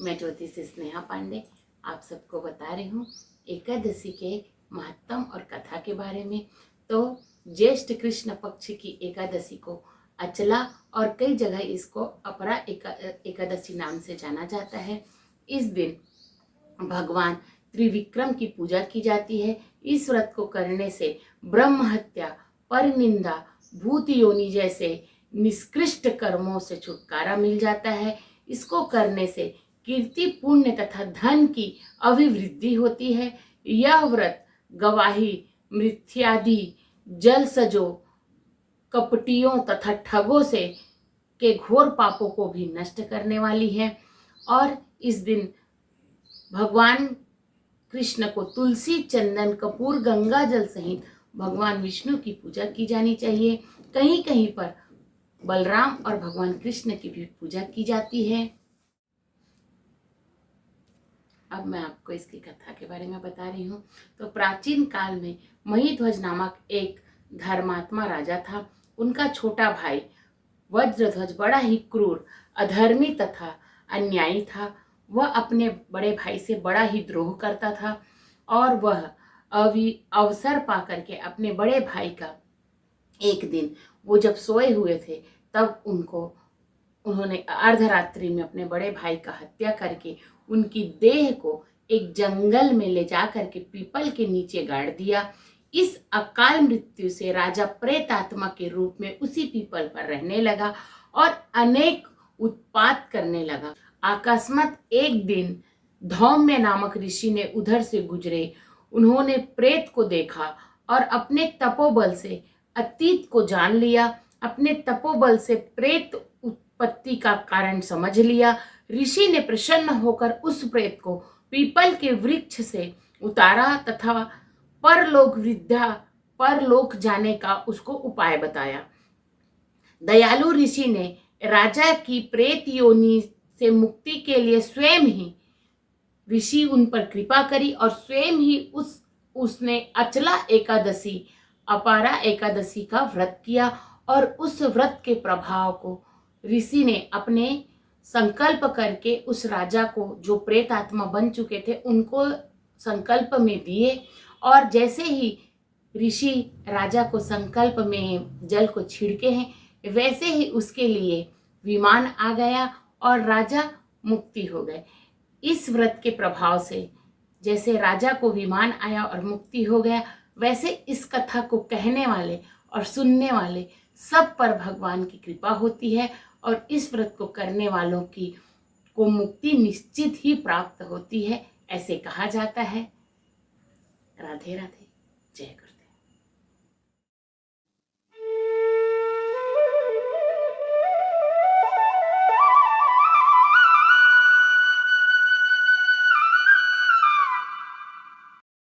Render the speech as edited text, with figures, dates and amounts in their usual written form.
मैं ज्योतिष स्नेहा पांडे आप सबको बता रही हूँ एकादशी के महत्तम और कथा के बारे में। तो ज्येष्ठ कृष्ण पक्ष की एकादशी को अचला और कई जगह इसको अपरा एकादशी नाम से जाना जाता है। इस दिन भगवान त्रिविक्रम की पूजा की जाती है। इस व्रत को करने से ब्रह्म हत्या, परनिंदा, भूत योनि जैसे निष्कृष्ट कर्मों से छुटकारा मिल जाता है। इसको करने से कीर्ति, पुण्य तथा धन की अभिवृद्धि होती है। यह व्रत गवाही, मिथ्यादि, जलसजो, कपटियों तथा ठगों से के घोर पापों को भी नष्ट करने वाली है। और इस दिन भगवान कृष्ण को तुलसी, चंदन, कपूर, गंगा जल सहित भगवान विष्णु की पूजा की जानी चाहिए। कहीं कहीं पर बलराम और भगवान कृष्ण की भी पूजा की जाती है। अब मैं आपको इसकी कथा के बारे में बता रही हूँ। तो प्राचीन काल में महिध्वज नामक एक धर्मात्मा राजा था। उनका छोटा भाई वज्रध्वज बड़ा ही क्रूर, अधर्मी तथा अन्यायी था। वह अपने बड़े भाई से बड़ा ही द्रोह करता था और वह अवसर पाकर के अपने बड़े भाई का एक दिन वो जब सोए हुए थे तब उन्होंने अर्धरात्रि में अपने बड़े भाई का हत्या करके उनकी देह को एक जंगल में ले जाकर के पीपल के नीचे गाड़ दिया। इस अकाल मृत्यु से राजा प्रेत आत्मा के रूप में उसी पीपल पर रहने लगा और अनेक उत्पात करने लगा। अकस्मात एक दिन धौम्य नामक ऋषि ने उधर से गुजरे। उन्होंने प्रेत को देखा और अपने तपोबल से अतीत को जान लिया। अपने तपोबल से प्रेत उत्पत्ति का कारण समझ लिया। ऋषि ने प्रसन्न होकर उस प्रेत को पीपल के वृक्ष से उतारा तथा परलोक जाने का उसको उपाय बताया। दयालु ऋषि ने राजा की प्रेत योनि से मुक्ति के लिए स्वयं ही ऋषि उन पर कृपा करी और स्वयं ही उसने अचला एकादशी, अपारा एकादशी का व्रत किया। और उस व्रत के प्रभाव को ऋषि ने अपने संकल्प करके उस राजा को, जो प्रेत आत्मा बन चुके थे, उनको संकल्प में दिए। और जैसे ही ऋषि राजा को संकल्प में जल को छिड़के हैं, वैसे ही उसके लिए विमान आ गया और राजा मुक्ति हो गए। इस व्रत के प्रभाव से जैसे राजा को विमान आया और मुक्ति हो गया, वैसे इस कथा को कहने वाले और सुनने वाले सब पर भगवान की कृपा होती है और इस व्रत को करने वालों को मुक्ति निश्चित ही प्राप्त होती है, ऐसे कहा जाता है। राधे राधे, जय गुरुदेव।